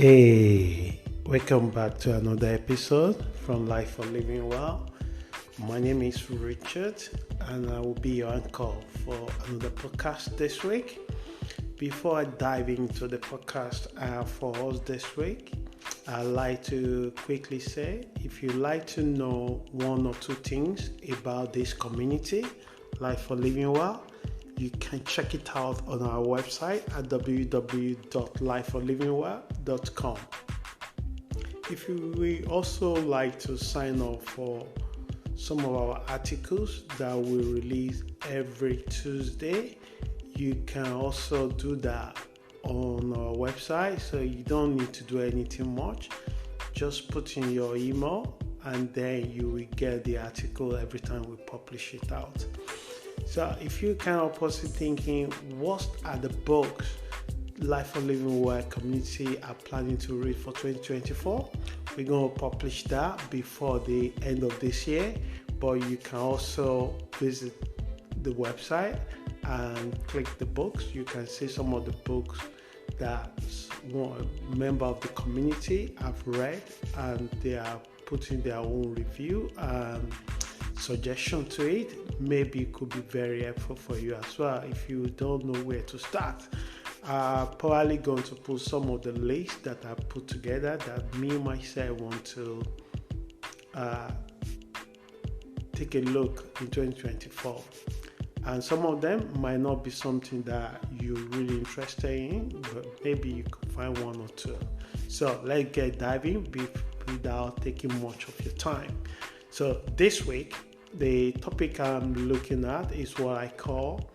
Hey, welcome back to another episode from Life for Living Well. My name is Richard and I will be your anchor for another podcast this week. Before I dive into the podcast for us this week, I'd like to quickly say if you'd like to know one or two things about this community, Life for Living Well, you can check it out on our website at www.lifeforlivingwell.com. If you would also like to sign up for some of our articles that we release every Tuesday, you can also do that on our website, so you don't need to do anything much. Just put in your email and then you will get the article every time we publish it out. So if you're kind of person thinking, what are the books Life for Living Well community are planning to read for 2024? We're going to publish that before the end of this year, but you can also visit the website and click the books. You can see some of the books that one member of the community have read, and they are putting their own review and suggestion to it. Maybe it could be very helpful for you as well if you don't know where to start. I'm probably going to put some of the lists that I put together that me myself want to take a look in 2024, and some of them might not be something that you're really interested in, but maybe you could find one or two. So let's get diving without taking much of your time. So this week, the topic I'm looking at is what I call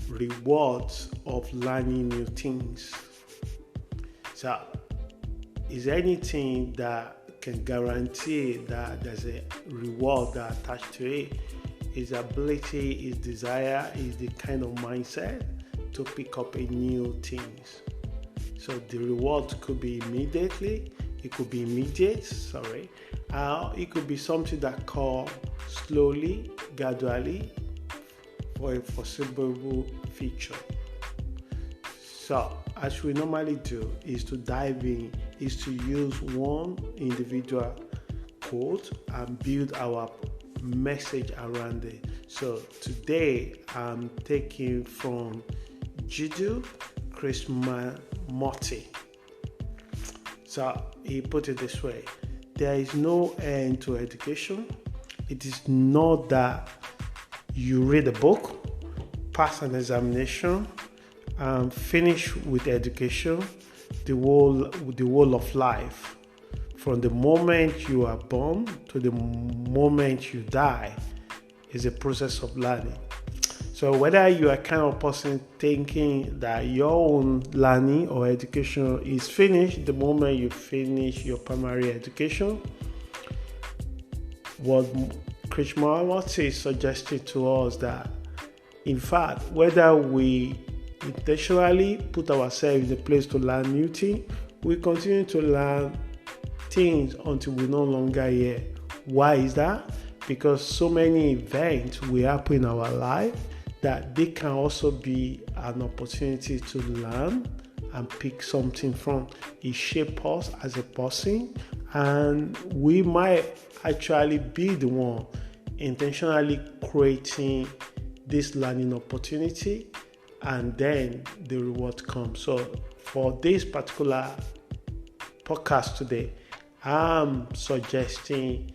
rewards of learning new things. So, is there anything that can guarantee that there's a reward that attached to it? His ability, his desire, is the kind of mindset to pick up a new things. So the reward could be immediate, it could be it could be something that called slowly, gradually, for a foreseeable future. So, as we normally do, is to dive in, is to use one individual quote and build our message around it. So, today I'm taking from Jiddu Krishnamurti. So, he put it this way: there is no end to education. It is not that you read a book, pass an examination, and finish with education the whole of life. From the moment you are born to the moment you die is a process of learning. So whether you are kind of person thinking that your own learning or education is finished the moment you finish your primary education, what Krishnamurti is suggesting to us that, in fact, whether we intentionally put ourselves in a place to learn new things, we continue to learn things until we're no longer here. Why is that? Because so many events will happen in our life that they can also be an opportunity to learn and pick something from. It shapes us as a person, and we might actually be the one intentionally creating this learning opportunity, and then the reward comes. So for this particular podcast today, I'm suggesting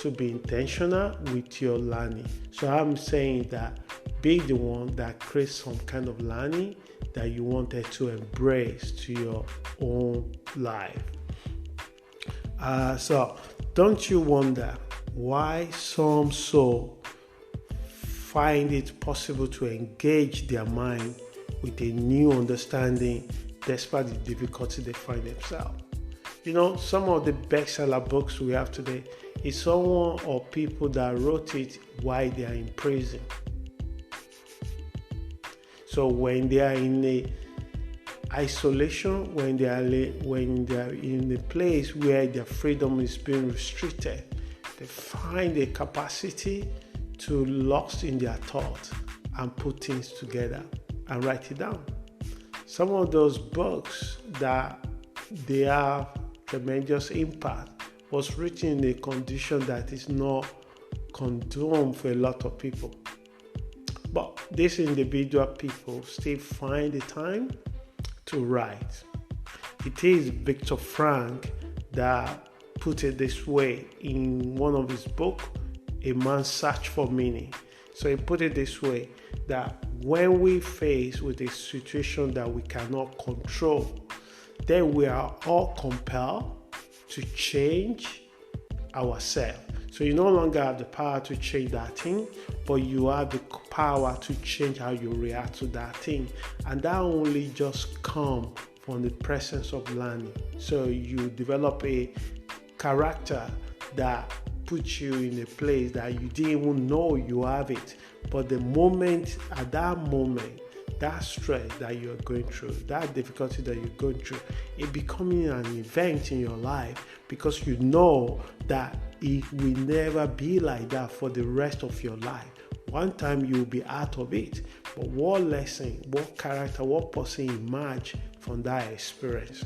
to be intentional with your learning. So I'm saying that be the one that creates some kind of learning that you wanted to embrace to your own life. So don't you wonder why some so find it possible to engage their mind with a new understanding despite the difficulty they find themselves? You know, some of the bestseller books we have today is someone or people that wrote it while they are in prison. So when they are in a isolation, when they are in a place where their freedom is being restricted, they find a capacity to lost in their thoughts and put things together and write it down. Some of those books that they have tremendous impact, was written in a condition that is not condoned for a lot of people. But these individual people still find the time to write. It is Viktor Frankl that put it this way in one of his books, A Man's Search for Meaning. So he put it this way, that when we face with a situation that we cannot control, then we are all compelled to change ourselves. So you no longer have the power to change that thing, but you have the power to change how you react to that thing. And that only just comes from the presence of learning. So you develop a character that puts you in a place that you didn't even know you have it. But at that moment, that stress that you're going through, that difficulty that you're going through, it becoming an event in your life, because you know that it will never be like that for the rest of your life. One time you'll be out of it, but what lesson, what character, what person emerge from that experience?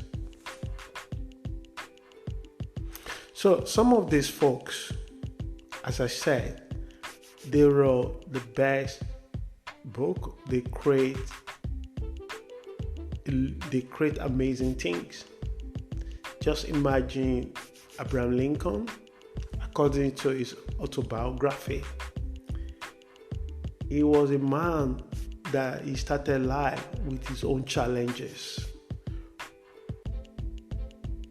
So some of these folks, as I said, they wrote the best book. They create amazing things. Just imagine Abraham Lincoln, according to his autobiography. He was a man that he started life with his own challenges.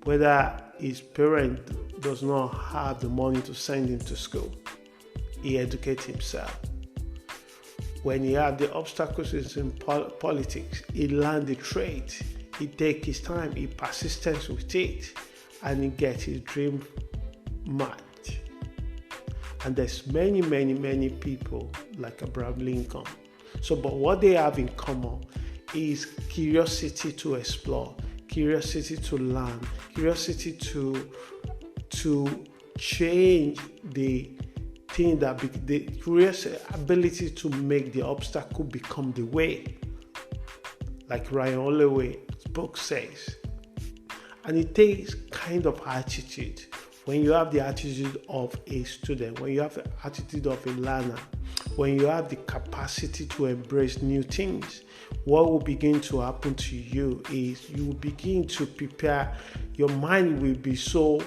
Whether his parent does not have the money to send him to school, he educates himself. When he had the obstacles in politics, he learned the trade. He takes his time, he persistence with it, and he gets his dream met. And there's many people like Abraham Lincoln. So, but what they have in common is curiosity to explore, curiosity to learn, curiosity to change the thing, that the curious ability to make the obstacle become the way, like Ryan Holloway's book says. And it takes kind of attitude. When you have the attitude of a student, when you have the attitude of a learner, when you have the capacity to embrace new things, what will begin to happen to you is you will begin to prepare. Your mind will be so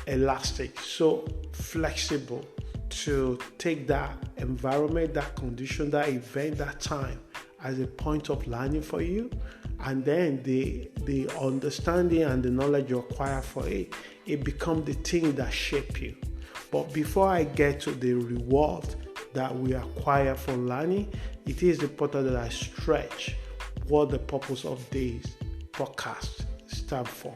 elastic, so flexible to take that environment, that condition, that event, that time as a point of learning for you. And then the understanding and the knowledge you acquire for it becomes the thing that shape you. But before I get to the reward that we acquire from learning, it is important that I stretch what the purpose of this podcast stand for.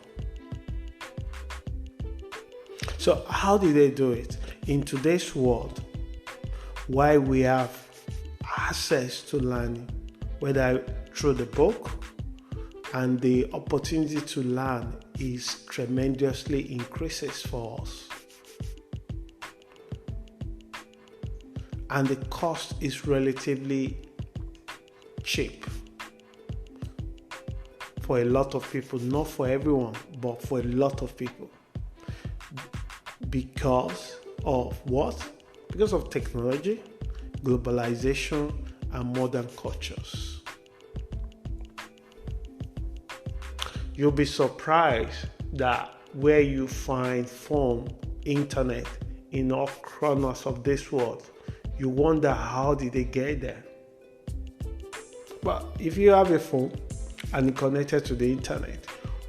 So how did they do it? In today's world, why we have access to learning, whether through the book, and the opportunity to learn is tremendously increases for us. And the cost is relatively cheap for a lot of people, not for everyone, but for a lot of people. Because of what? Because of technology, globalization, and modern cultures. You'll be surprised that where you find phone, internet in all corners of this world, you wonder how did they get there. But if you have a phone and connected to the internet,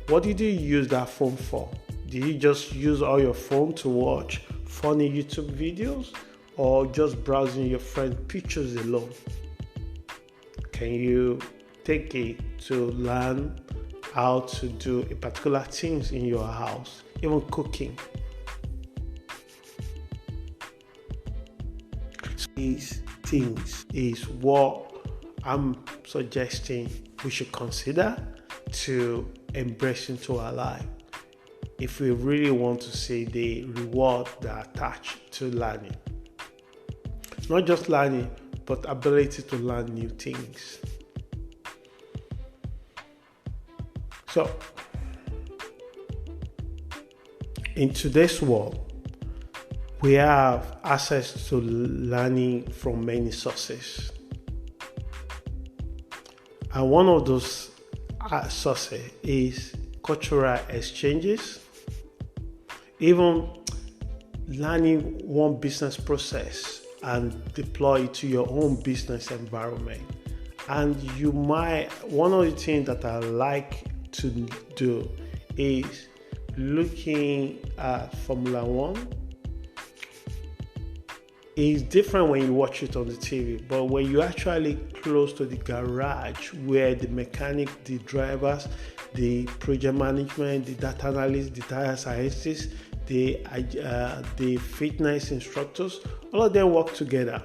what did you use that phone for? Did you just use all your phone to watch funny YouTube videos, or just browsing your friend pictures alone? Can you take it to learn how to do a particular things in your house, even cooking? These things is what I'm suggesting we should consider to embrace into our life if we really want to see the reward that attached to learning. Not just learning, but ability to learn new things. So, In today's world, we have access to learning from many sources. And one of those sources is cultural exchanges, even learning one business process and deploy it to your own business environment. And one of the things that I like to do is looking at Formula One. It's different when you watch it on the TV, but when you actually close to the garage where the mechanic, the drivers, the project management, the data analysts, the data scientists, the fitness instructors, all of them work together,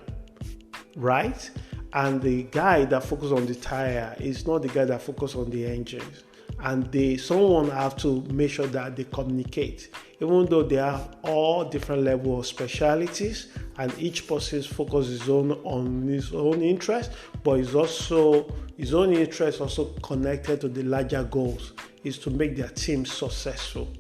right? And the guy that focuses on the tire is not the guy that focuses on the engines. And someone have to make sure that they communicate, even though they have all different levels of specialities, and each person's focus is on his own interest, but his own interest also connected to the larger goals, is to make their team successful.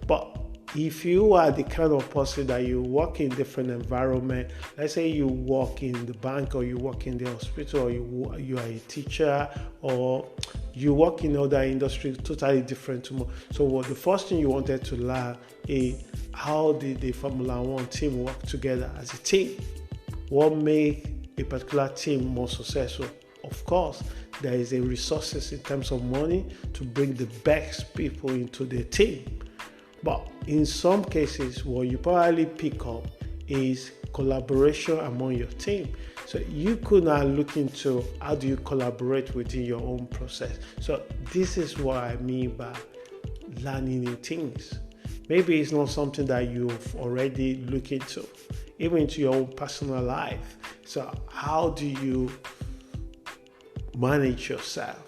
But if you are the kind of person that you work in different environment, let's say you work in the bank, or you work in the hospital, or you are a teacher, or you work in other industries totally different tomorrow. So the first thing you wanted to learn is how did the Formula One team work together as a team? What makes a particular team more successful? Of course, there is a resources in terms of money to bring the best people into the team. But in some cases, what you probably pick up is collaboration among your team. So you could now look into how do you collaborate within your own process. So this is what I mean by learning new things. Maybe it's not something that you've already looked into, even into your own personal life. So how do you manage yourself?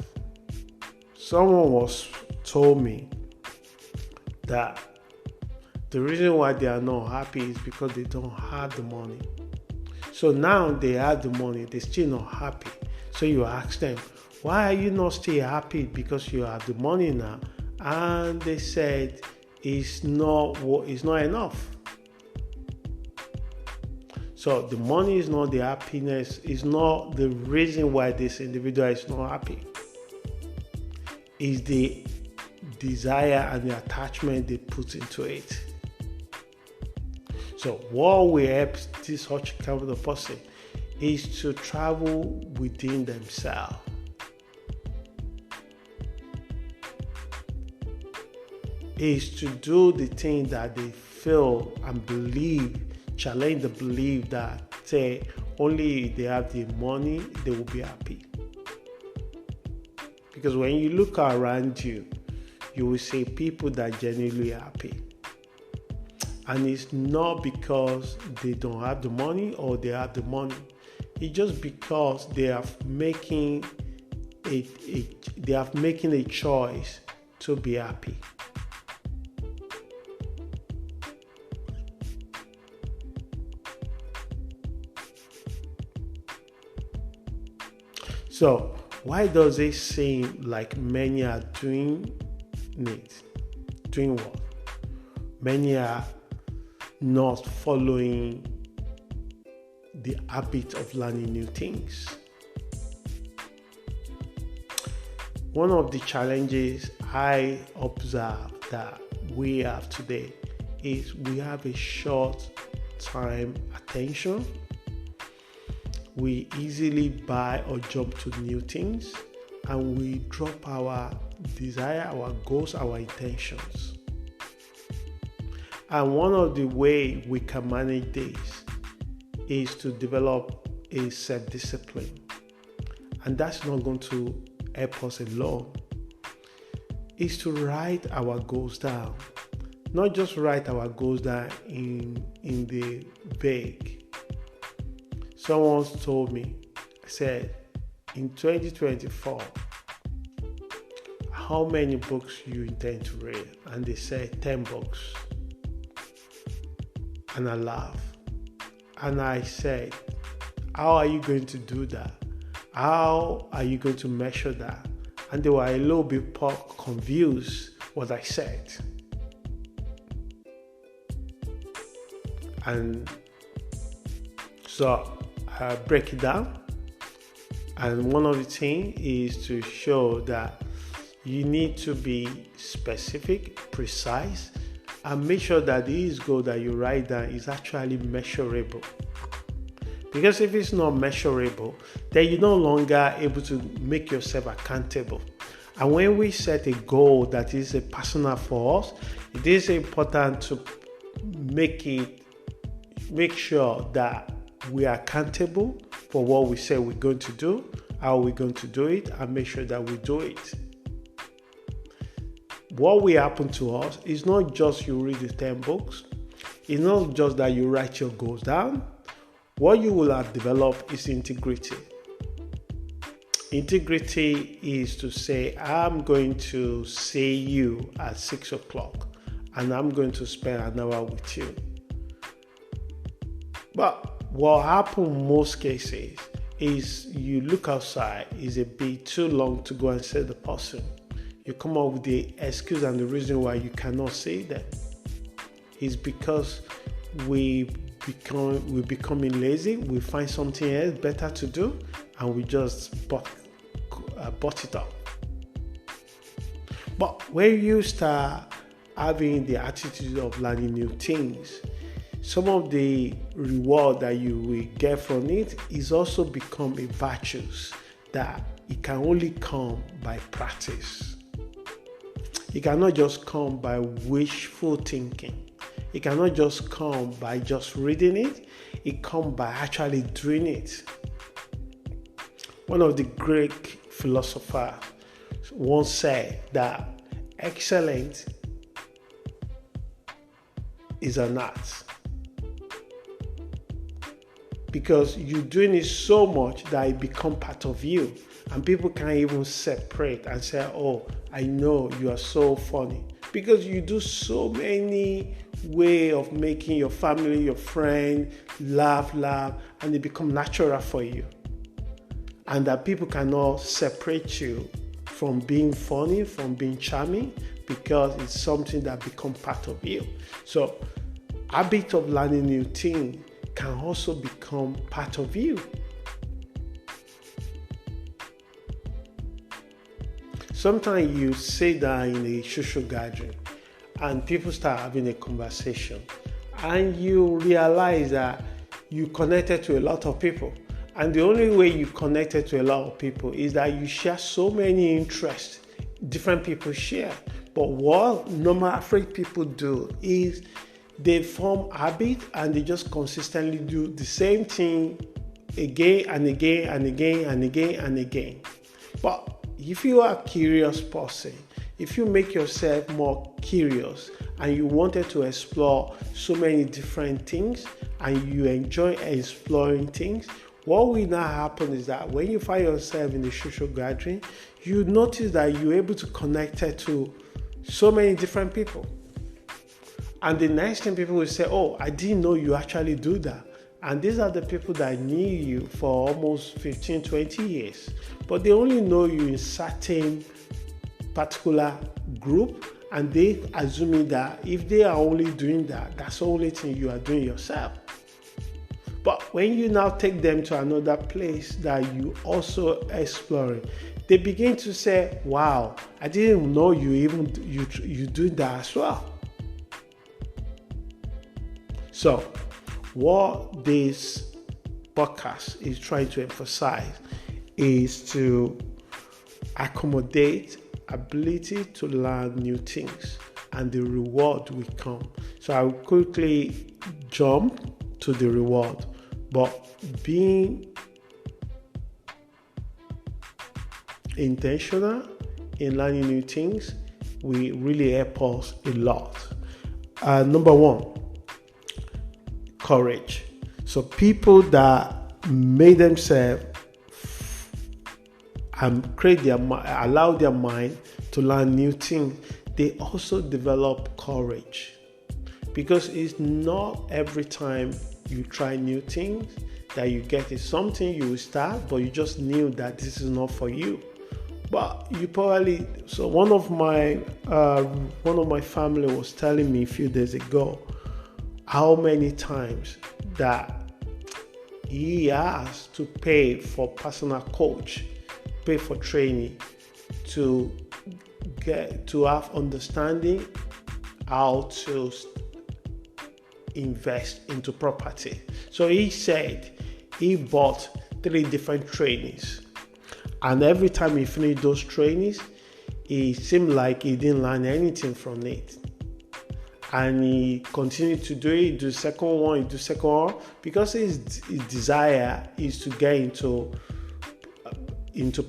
Someone told me that the reason why they are not happy is because they don't have the money. So now they have the money, they're still not happy. So you ask them, why are you not still happy? Because you have the money now. And they said, it's not enough. So the money is not the happiness, is not the reason why this individual is not happy. It's the desire and the attachment they put into it. So what will help this such kind of person is to travel within themselves. Is to do the thing that they feel and believe, challenge the belief that say only if they have the money they will be happy. Because when you look around you, you will see people that are genuinely happy. And it's not because they don't have the money or they have the money. It's just because they are making a choice to be happy. So why does it seem like many are doing it? Doing what? Many are not following the habit of learning new things. One of the challenges I observe that we have today is we have a short time attention. We easily buy or jump to new things, and we drop our desire, our goals, our intentions. And one of the ways we can manage this is to develop a self-discipline. And that's not going to help us alone. It's to write our goals down. Not just write our goals down in the vague. Someone told me, said, in 2024, how many books you intend to read? And they said 10 books. And I laughed. And I said, how are you going to do that? How are you going to measure that? And they were a little bit confused what I said. And so I break it down. And one of the things is to show that you need to be specific, precise, and make sure that this goal that you write down is actually measurable. Because if it's not measurable, then you're no longer able to make yourself accountable. And when we set a goal that is a personal for us, it is important to make sure that we are accountable for what we say we're going to do, how we're going to do it, and make sure that we do it. What will happen to us is not just you read the 10 books. It's not just that you write your goals down. What you will have developed is integrity. Integrity is to say, I'm going to see you at 6 o'clock and I'm going to spend an hour with you. But what happens in most cases is you look outside, it's a bit too long to go and see the person. You come up with the excuse and the reason why you cannot see them. It's because we're becoming lazy, we find something else better to do, and we just bought it up. But when you start having the attitude of learning new things, some of the reward that you will get from it is also become a virtue that it can only come by practice. It cannot just come by wishful thinking. It cannot just come by just reading it. It comes by actually doing it. One of the Greek philosophers once said that excellence is an art. Because you're doing it so much that it becomes part of you. And people can't even separate and say, oh, I know you are so funny. Because you do so many ways of making your family, your friend, laugh, and it becomes natural for you. And that people cannot separate you from being funny, from being charming, because it's something that becomes part of you. So, habit of learning new things can also become part of you. Sometimes you sit down in a social gathering and people start having a conversation and you realize that you connected to a lot of people. And the only way you connected to a lot of people is that you share so many interests different people share. But what normal average people do is they form habit and they just consistently do the same thing again and again and again and again and again. But if you are a curious person, if you make yourself more curious and you wanted to explore so many different things and you enjoy exploring things, what will now happen is that when you find yourself in the social gathering, you notice that you're able to connect to so many different people. And the next thing people will say, oh, I didn't know you actually do that. And these are the people that knew you for almost 15, 20 years. But they only know you in certain particular group. And they assuming that if they are only doing that, that's the only thing you are doing yourself. But when you now take them to another place that you also exploring, they begin to say, wow, I didn't know you do that as well. So, what this podcast is trying to emphasize is to accommodate ability to learn new things and the reward will come. So I will quickly jump to the reward, but being intentional in learning new things will really help us a lot. Number one, courage. So people that made themselves and allow their mind to learn new things, they also develop courage. Because it's not every time you try new things that you get it. Something you will start, but you just knew that this is not for you. But you probably, so one of my family was telling me a few days ago how many times that he has to pay for personal coach, pay for training to have understanding how to invest into property. So he said he bought 3 different trainings, and every time he finished those trainings, it seemed like he didn't learn anything from it. And he continued to do it, do second one, because his desire is to get into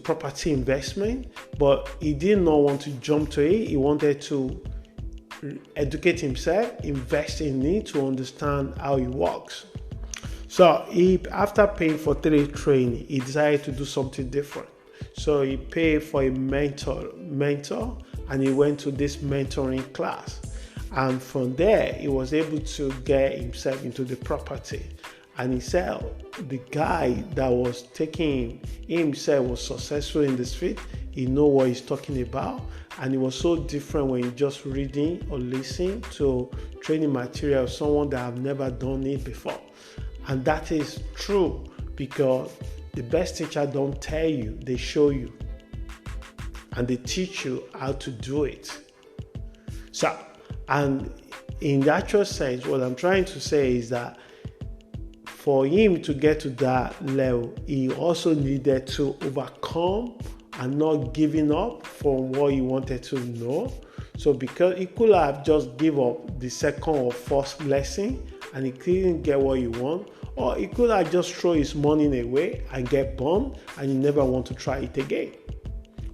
property investment, but he did not want to jump to it. He wanted to educate himself, invest in it to understand how it works. So after paying for 3 training, he decided to do something different. So he paid for a mentor, and he went to this mentoring class. And from there, he was able to get himself into the property. And he said the guy that was taking him, he himself was successful in this field. He know what he's talking about. And it was so different when you just reading or listening to training material of someone that have never done it before. And that is true, because the best teacher don't tell you, they show you. And they teach you how to do it. So, and in the actual sense, what I'm trying to say is that for him to get to that level, he also needed to overcome and not giving up from what he wanted to know. So because he could have just give up the second or first lesson and he couldn't get what he want, or he could have just throw his money away and get burned and he never want to try it again.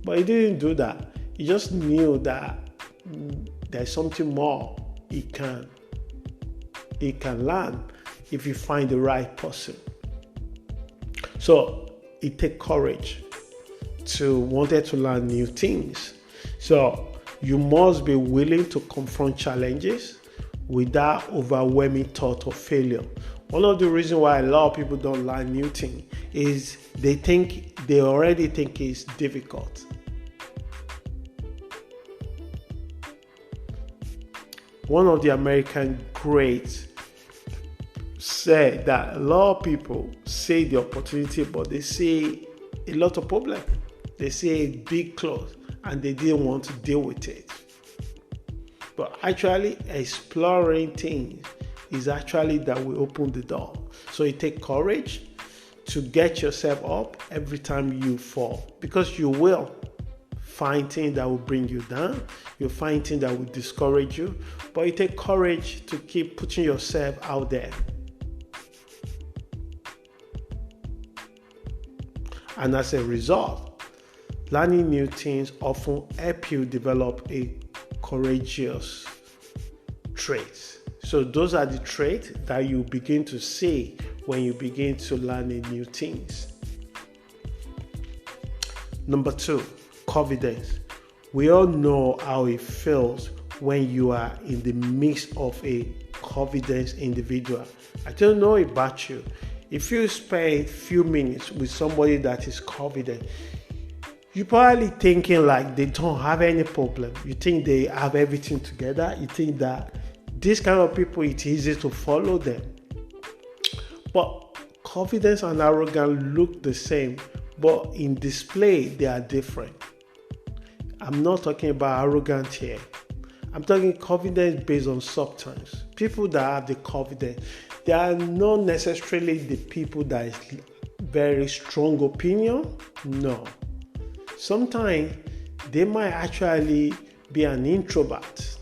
But he didn't do that. He just knew that there's something more he can learn if you find the right person. So it takes courage to wanted to learn new things. So you must be willing to confront challenges without overwhelming thought of failure. One of the reasons why a lot of people don't learn new things is they already think it's difficult. One of the American greats said that a lot of people see the opportunity, but they see a lot of problems. They see a big cloth and they didn't want to deal with it. But actually, exploring things is actually that will open the door. So it takes courage to get yourself up every time you fall, because you will find things that will bring you down. You'll find things that will discourage you. But it takes courage to keep putting yourself out there. And as a result, learning new things often help you develop a courageous trait. So those are the traits that you begin to see when you begin to learn new things. Number 2, confidence. We all know how it feels when you are in the midst of a confident individual. I don't know about you. If you spend a few minutes with somebody that is confident, you're probably thinking like they don't have any problem. You think they have everything together. You think that these kind of people, it's easy to follow them. But confidence and arrogance look the same, but in display, they are different. I'm not talking about arrogance here. I'm talking confidence based on substance. People that have the confidence, they are not necessarily the people that is very strong opinion. No. Sometimes they might actually be an introvert.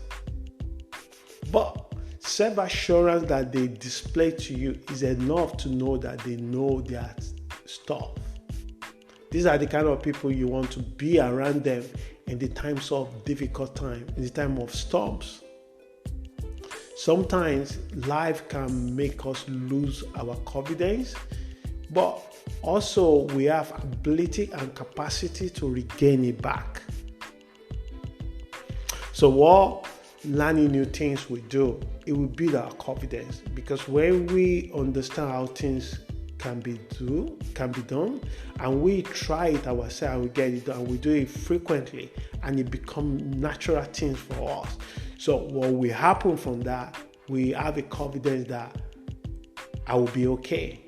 But self-assurance that they display to you is enough to know that they know their stuff. These are the kind of people you want to be around them in the times of difficult time, in the time of storms. Sometimes life can make us lose our confidence, but also we have ability and capacity to regain it back. So what learning new things will do, it will build our confidence, because when we understand how things can be done, and we try it ourselves, we get it done, we do it frequently, and it becomes natural things for us. So what will happen from that, we have a confidence that I will be okay.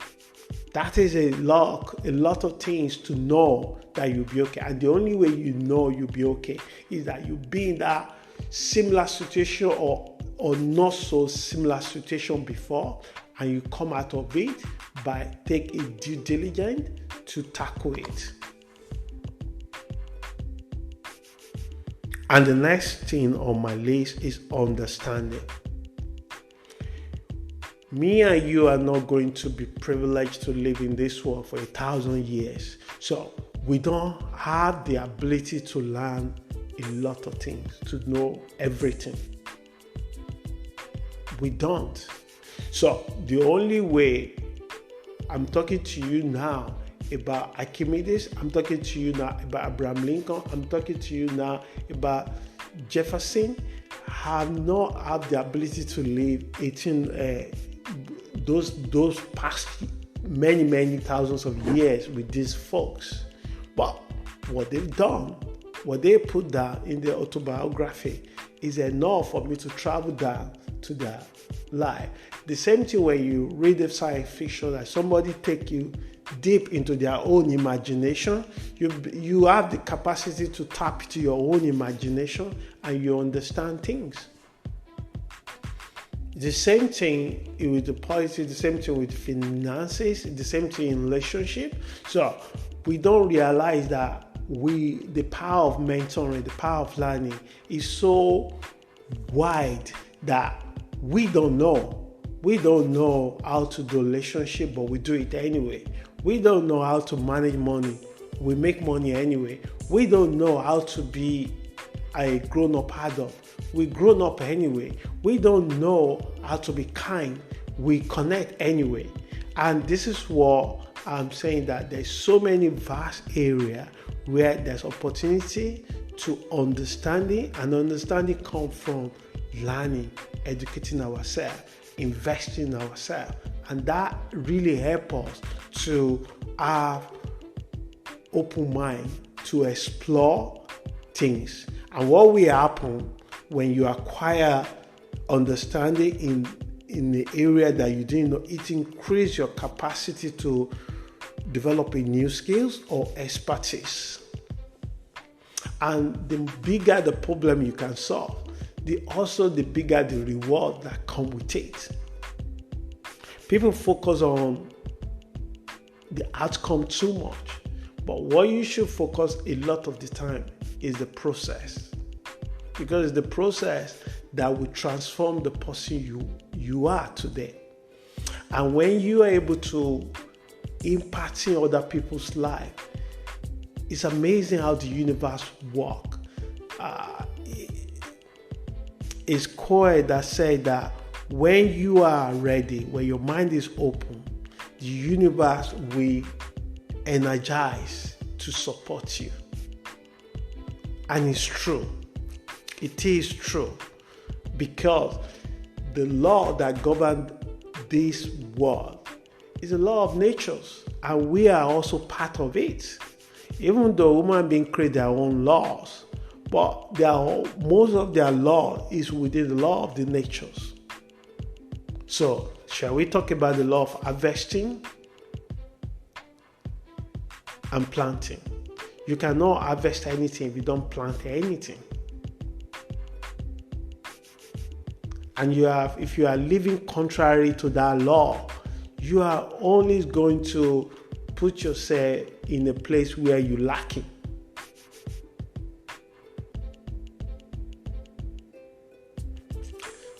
That is a lot of things to know that you'll be okay. And the only way you know you'll be okay is that you be in that similar situation or not so similar situation before, and you come out of it by take a due diligence to tackle it. And the next thing on my list is understanding. Me and you are not going to be privileged to live in this world for 1,000 years. So we don't have the ability to learn a lot of things, to know everything. We don't. So the only way, I'm talking to you now about Archimedes, I'm talking to you now about Abraham Lincoln, I'm talking to you now about Jefferson, have not had the ability to live those past many thousands of years with these folks. But what they've done, what they put down in their autobiography is enough for me to travel down to their life. The same thing when you read the science fiction, that somebody take you deep into their own imagination, you have the capacity to tap into your own imagination and you understand things. The same thing with the politics, the same thing with finances, the same thing in relationship. So we don't realize that the power of mentoring, the power of learning is so wide that we don't know. We don't know how to do relationship, but we do it anyway. We don't know how to manage money. We make money anyway. We don't know how to be a grown-up adult. We grown up anyway. We don't know how to be kind. We connect anyway. And this is what I'm saying, that there's so many vast areas where there's opportunity to understanding, and understanding comes from learning, educating ourselves, investing in ourselves. And that really helps us to have open mind to explore things. And what will happen when you acquire understanding in the area that you didn't know, it increases your capacity to developing new skills or expertise. And the bigger the problem you can solve, the bigger the reward that comes with it. People focus on the outcome too much, but what you should focus a lot of the time is the process, because it's the process that will transform the person you are today. And when you are able to impact in other people's life, it's amazing how the universe works. It's Coy that said that when you are ready, when your mind is open, the universe will energize to support you. And it's true. It is true, because the law that governs this world is a law of nature, and we are also part of it. Even though human beings create their own laws, but most of their law is within the law of the natures. So, shall we talk about the law of harvesting and planting? You cannot harvest anything if you don't plant anything. And if you are living contrary to that law, you are always going to put yourself in a place where you're lacking.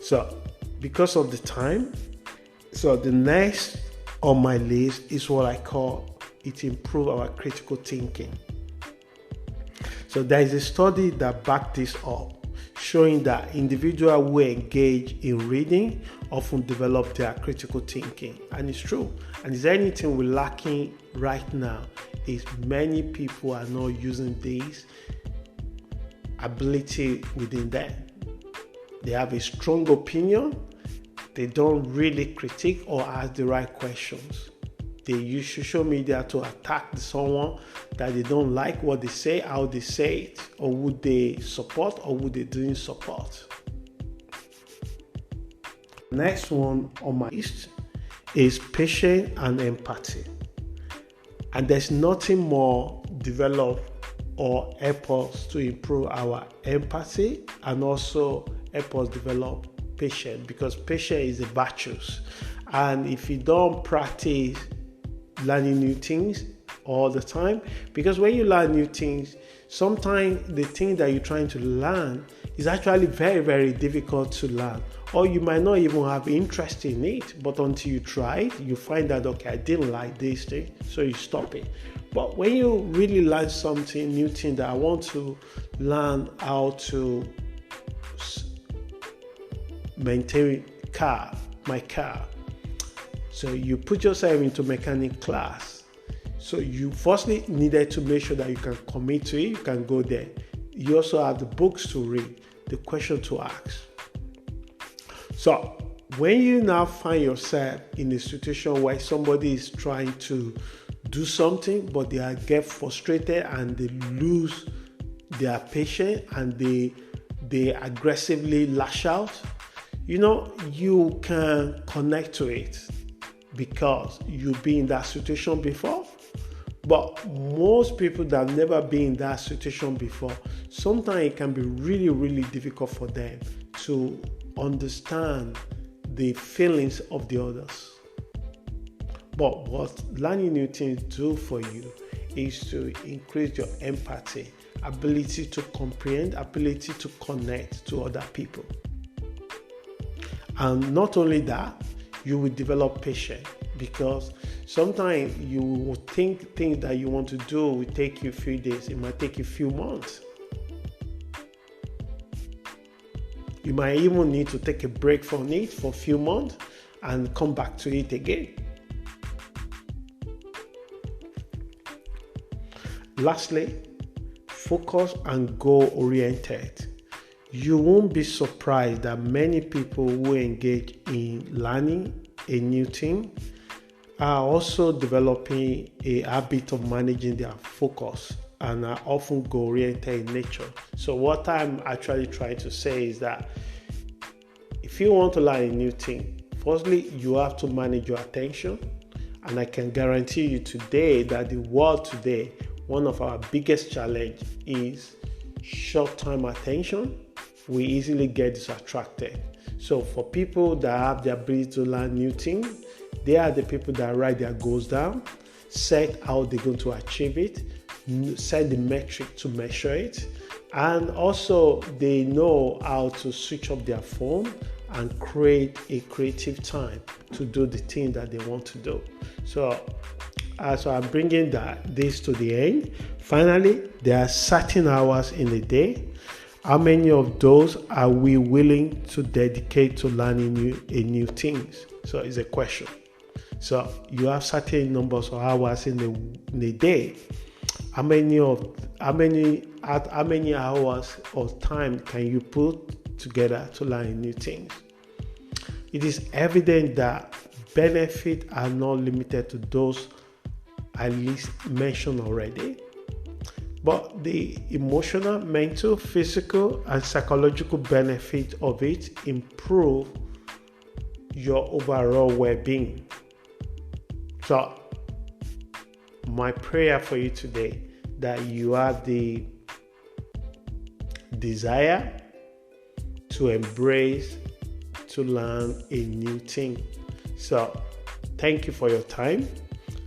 So, because of the time, the next on my list is what I call it improve our critical thinking. So there is a study that backs this up, showing that individuals who engage in reading often develop their critical thinking. And it's true. And is there anything we're lacking right now is many people are not using this ability within them. They have a strong opinion. They don't really critique or ask the right questions. they use social media to attack someone that they don't like what they say, how they say it, or would they support or would they didn't support. Next one on my list is patience and empathy. And there's nothing more developed or help us to improve our empathy and also help us develop patience, because patience is a virtue. And if you don't practice learning new things all the time, because when you learn new things, sometimes the thing that you're trying to learn is actually very, very difficult to learn, or you might not even have interest in it, but until you try it, you find that, okay, I didn't like this thing, so you stop it. But when you really learn something, new thing that I want to learn how to maintain my car. So you put yourself into mechanic class. So you firstly needed to make sure that you can commit to it, you can go there. You also have the books to read, the question to ask. So when you now find yourself in a situation where somebody is trying to do something, but they get frustrated and they lose their patience and they aggressively lash out, you can connect to it because you've been in that situation before. But most people that have never been in that situation before, sometimes it can be really, really difficult for them to understand the feelings of the others. But what learning new things do for you is to increase your empathy, ability to comprehend, ability to connect to other people. And not only that, you will develop patience, because sometimes you will think things that you want to do will take you a few days. It might take you a few months. You might even need to take a break from it for a few months and come back to it again. Lastly, focus and goal-oriented. You won't be surprised that many people who engage in learning a new thing are also developing a habit of managing their focus and are often goal-oriented in nature. So what I'm actually trying to say is that if you want to learn a new thing, firstly, you have to manage your attention. And I can guarantee you today that the world today, one of our biggest challenge is short-term attention. We easily get distracted. So for people that have the ability to learn new things, they are the people that write their goals down, set how they're going to achieve it, set the metric to measure it, and also they know how to switch up their phone and create a creative time to do the thing that they want to do. So I'm bringing this to the end. Finally, there are certain hours in the day. How many of those are we willing to dedicate to learning new things? So it's a question. So you have certain numbers of hours in the day. How many hours of time can you put together to learn new things? It is evident that benefits are not limited to those at least mentioned already, but the emotional, mental, physical, and psychological benefit of it improve your overall well-being. So, my prayer for you today that you have the desire to embrace, to learn a new thing. So, thank you for your time,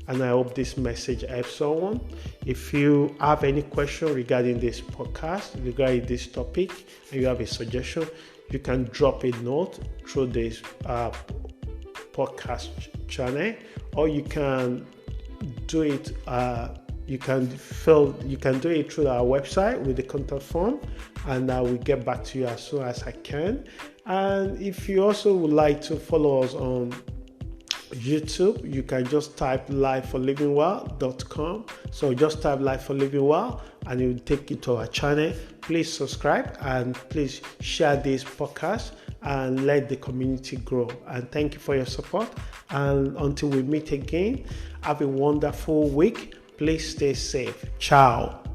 and I hope this message helps someone. If you have any question regarding this podcast, regarding this topic, and you have a suggestion, you can drop a note through this podcast channel, or you can do it. You can do it through our website with the contact form, and I will get back to you as soon as I can. And if you also would like to follow us on YouTube, you can just type lifeforlivingwell.com. So just type Life for Living Well and it will take you to our channel. Please subscribe and please share this podcast and let the community grow. And thank you for your support. And until we meet again, have a wonderful week. Please stay safe. Ciao.